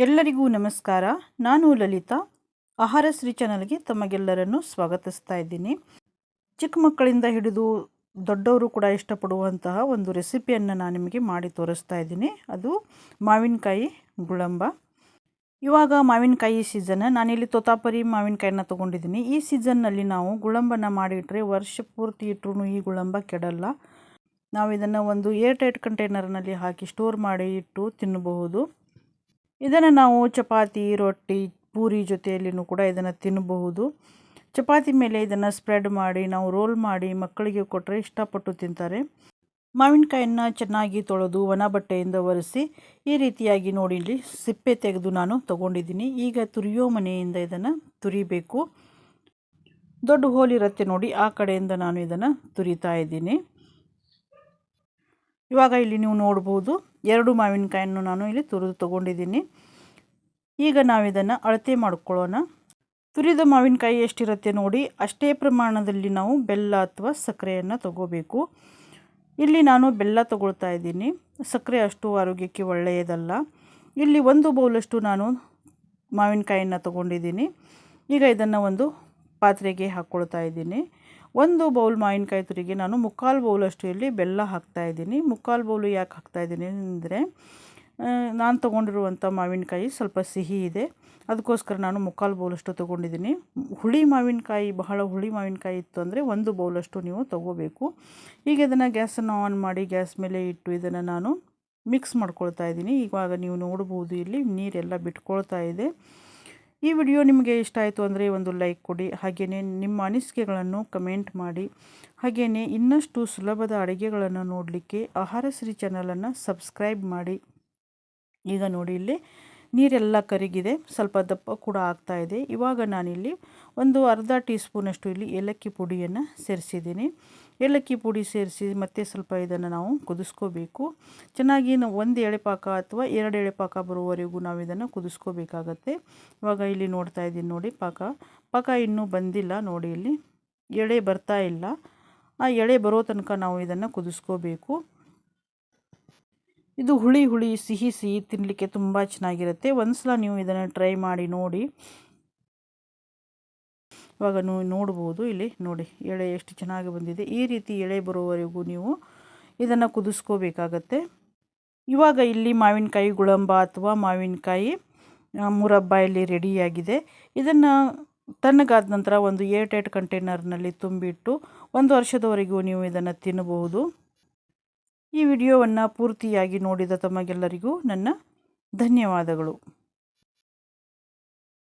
ಎಲ್ಲರಿಗೂ ನಮಸ್ಕಾರ. ನಾನು ಲಲಿತಾ. ಆಹಾರ ಶ್ರೀ ಚಾನಲ್ಗೆ ತಮಗೆಲ್ಲರನ್ನು ಸ್ವಾಗತಿಸ್ತಾ ಇದ್ದೀನಿ. ಚಿಕ್ಕ ಮಕ್ಕಳಿಂದ ಹಿಡಿದು ದೊಡ್ಡವರು ಕೂಡ ಇಷ್ಟಪಡುವಂತಹ ಒಂದು ರೆಸಿಪಿಯನ್ನು ನಾನು ನಿಮಗೆ ಮಾಡಿ ತೋರಿಸ್ತಾ ಇದ್ದೀನಿ. ಅದು ಮಾವಿನಕಾಯಿ ಗುಳಂಬ. ಇವಾಗ ಮಾವಿನಕಾಯಿ ಸೀಸನ್. ನಾನಿಲ್ಲಿ ತೋತಾಪುರಿ ಮಾವಿನಕಾಯಿನ ತೊಗೊಂಡಿದ್ದೀನಿ. ಈ ಸೀಸನ್ನಲ್ಲಿ ನಾವು ಗುಳಂಬನ ಮಾಡಿಟ್ರೆ ವರ್ಷ ಪೂರ್ತಿ ಇಟ್ಟರು ಈ ಗುಳಂಬ ಕೆಡಲ್ಲ. ನಾವು ಇದನ್ನು ಒಂದು ಏರ್ಟೈಟ್ ಕಂಟೈನರ್ನಲ್ಲಿ ಹಾಕಿ ಸ್ಟೋರ್ ಮಾಡಿ ಇಟ್ಟು ತಿನ್ನಬಹುದು. ಇದನ್ನು ನಾವು ಚಪಾತಿ, ರೊಟ್ಟಿ, ಪೂರಿ ಜೊತೆಯಲ್ಲಿನೂ ಕೂಡ ಇದನ್ನು ತಿನ್ನಬಹುದು. ಚಪಾತಿ ಮೇಲೆ ಇದನ್ನು ಸ್ಪ್ರೆಡ್ ಮಾಡಿ ನಾವು ರೋಲ್ ಮಾಡಿ ಮಕ್ಕಳಿಗೆ ಕೊಟ್ಟರೆ ಇಷ್ಟಪಟ್ಟು ತಿಂತಾರೆ. ಮಾವಿನಕಾಯನ್ನು ಚೆನ್ನಾಗಿ ತೊಳೆದು ಒಣ ಬಟ್ಟೆಯಿಂದ ಒರೆಸಿ ಈ ರೀತಿಯಾಗಿ ನೋಡಿ ಇಲ್ಲಿ ಸಿಪ್ಪೆ ತೆಗೆದು ನಾನು ತಗೊಂಡಿದ್ದೀನಿ. ಈಗ ತುರಿಯೋ ಮನೆಯಿಂದ ಇದನ್ನು ತುರಿಬೇಕು. ದೊಡ್ಡ ಹೋಲ್ ಇರುತ್ತೆ ನೋಡಿ, ಆ ಕಡೆಯಿಂದ ನಾನು ಇದನ್ನು ತುರಿತಾ ಇದ್ದೀನಿ. ಇವಾಗ ಇಲ್ಲಿ ನೀವು ನೋಡ್ಬೋದು 2 ಮಾವಿನಕಾಯನ್ನು ನಾನು ಇಲ್ಲಿ ತುರಿದು ತಗೊಂಡಿದ್ದೀನಿ. ಈಗ ನಾವು ಇದನ್ನು ಅಳತೆ ಮಾಡ್ಕೊಳ್ಳೋಣ. ತುರಿದ ಮಾವಿನಕಾಯಿ ಎಷ್ಟಿರುತ್ತೆ ನೋಡಿ ಅಷ್ಟೇ ಪ್ರಮಾಣದಲ್ಲಿ ನಾವು ಬೆಲ್ಲ ಅಥವಾ ಸಕ್ಕರೆಯನ್ನು ತಗೋಬೇಕು. ಇಲ್ಲಿ ನಾನು ಬೆಲ್ಲ ತಗೊಳ್ತಾ ಇದ್ದೀನಿ. ಸಕ್ಕರೆ ಅಷ್ಟು ಆರೋಗ್ಯಕ್ಕೆ ಒಳ್ಳೆಯದಲ್ಲ. ಇಲ್ಲಿ 1 ಬೌಲಷ್ಟು ನಾನು ಮಾವಿನಕಾಯಿಯನ್ನು ತಗೊಂಡಿದ್ದೀನಿ. ಈಗ ಇದನ್ನು ಒಂದು ಪಾತ್ರೆಗೆ ಹಾಕ್ಕೊಳ್ತಾ ಇದ್ದೀನಿ. 1 ಬೌಲ್ ಮಾವಿನಕಾಯಿ ತುರಿಗೆ ನಾನು 3/4 ಬೌಲಷ್ಟು ಇಲ್ಲಿ ಬೆಲ್ಲ ಹಾಕ್ತಾಯಿದ್ದೀನಿ. 3/4 ಬೌಲು ಯಾಕೆ ಹಾಕ್ತಾಯಿದ್ದೀನಿ ಅಂದರೆ ನಾನು ತೊಗೊಂಡಿರುವಂಥ ಮಾವಿನಕಾಯಿ ಸ್ವಲ್ಪ ಸಿಹಿ ಇದೆ. ಅದಕ್ಕೋಸ್ಕರ ನಾನು 3/4 ಬೌಲಷ್ಟು ತೊಗೊಂಡಿದ್ದೀನಿ. ಹುಳಿ ಮಾವಿನಕಾಯಿ, ಬಹಳ ಹುಳಿ ಮಾವಿನಕಾಯಿ ಇತ್ತು ಅಂದರೆ 1 ಬೌಲಷ್ಟು ನೀವು ತೊಗೋಬೇಕು. ಈಗ ಇದನ್ನು ಗ್ಯಾಸನ್ನು ಆನ್ ಮಾಡಿ ಗ್ಯಾಸ್ ಮೇಲೆ ಇಟ್ಟು ಇದನ್ನು ನಾನು ಮಿಕ್ಸ್ ಮಾಡ್ಕೊಳ್ತಾ ಇದ್ದೀನಿ. ಇವಾಗ ನೀವು ನೋಡ್ಬೋದು ಇಲ್ಲಿ ನೀರೆಲ್ಲ ಬಿಟ್ಕೊಳ್ತಾ ಇದೆ. ಈ ವಿಡಿಯೋ ನಿಮಗೆ ಇಷ್ಟ ಆಯಿತು ಅಂದರೆ ಒಂದು ಲೈಕ್ ಕೊಡಿ. ಹಾಗೆಯೇ ನಿಮ್ಮ ಅನಿಸಿಕೆಗಳನ್ನು ಕಮೆಂಟ್ ಮಾಡಿ. ಹಾಗೆಯೇ ಇನ್ನಷ್ಟು ಸುಲಭದ ಅಡುಗೆಗಳನ್ನು ನೋಡಲಿಕ್ಕೆ ಆಹಾರ ಶ್ರೀ ಚಾನಲನ್ನು ಸಬ್ಸ್ಕ್ರೈಬ್ ಮಾಡಿ. ಈಗ ನೋಡಿ ಇಲ್ಲಿ ನೀರೆಲ್ಲ ಕರಗಿದೆ, ಸ್ವಲ್ಪ ದಪ್ಪ ಕೂಡ ಆಗ್ತಾ ಇದೆ. ಇವಾಗ ನಾನಿಲ್ಲಿ ಒಂದು ಅರ್ಧ ಟೀ ಸ್ಪೂನಷ್ಟು ಇಲ್ಲಿ ಏಲಕ್ಕಿ ಪುಡಿಯನ್ನು ಸೇರಿಸಿದ್ದೀನಿ. ಏಲಕ್ಕಿ ಪುಡಿ ಸೇರಿಸಿ ಮತ್ತೆ ಸ್ವಲ್ಪ ಇದನ್ನು ನಾವು ಕುದಿಸ್ಕೋಬೇಕು. ಚೆನ್ನಾಗಿ 1 ಎಳೆಪಾಕ ಅಥವಾ 2 ಎಳೆಪಾಕ ಬರುವವರೆಗೂ ನಾವು ಇದನ್ನು ಕುದಿಸ್ಕೋಬೇಕಾಗತ್ತೆ. ಇವಾಗ ಇಲ್ಲಿ ನೋಡ್ತಾ ಇದ್ದೀನಿ ನೋಡಿ, ಪಾಕ ಇನ್ನೂ ಬಂದಿಲ್ಲ ನೋಡಿ, ಇಲ್ಲಿ ಎಳೆ ಬರ್ತಾ ಇಲ್ಲ. ಆ ಎಳೆ ಬರೋ ತನಕ ನಾವು ಇದನ್ನು ಕುದಿಸ್ಕೋಬೇಕು. ಇದು ಹುಳಿ ಸಿಹಿ ತಿನ್ನಲಿಕ್ಕೆ ತುಂಬ ಚೆನ್ನಾಗಿರುತ್ತೆ. ಒಂದ್ಸಲ ನೀವು ಇದನ್ನು ಟ್ರೈ ಮಾಡಿ ನೋಡಿ. ಇವಾಗ ನೀವು ನೋಡ್ಬೋದು ಇಲ್ಲಿ ನೋಡಿ ಎಳೆ ಎಷ್ಟು ಚೆನ್ನಾಗಿ ಬಂದಿದೆ. ಈ ರೀತಿ ಎಳೆ ಬರೋವರೆಗೂ ನೀವು ಇದನ್ನು ಕುದಿಸ್ಕೋಬೇಕಾಗತ್ತೆ. ಇವಾಗ ಇಲ್ಲಿ ಮಾವಿನಕಾಯಿ ಗುಳಂಬ ಅಥವಾ ಮಾವಿನಕಾಯಿ ಮುರಬ್ಬ ಇಲ್ಲಿ ರೆಡಿಯಾಗಿದೆ. ಇದನ್ನು ತಣ್ಣಗಾದ ನಂತರ ಒಂದು ಏರ್ಟೈಟ್ ಕಂಟೈನರ್ನಲ್ಲಿ ತುಂಬಿಟ್ಟು 1 ವರ್ಷದವರೆಗೂ ನೀವು ಇದನ್ನು ತಿನ್ನಬಹುದು. ಈ ವಿಡಿಯೋವನ್ನು ಪೂರ್ತಿಯಾಗಿ ನೋಡಿದ ತಮಗೆಲ್ಲರಿಗೂ ನನ್ನ ಧನ್ಯವಾದಗಳು.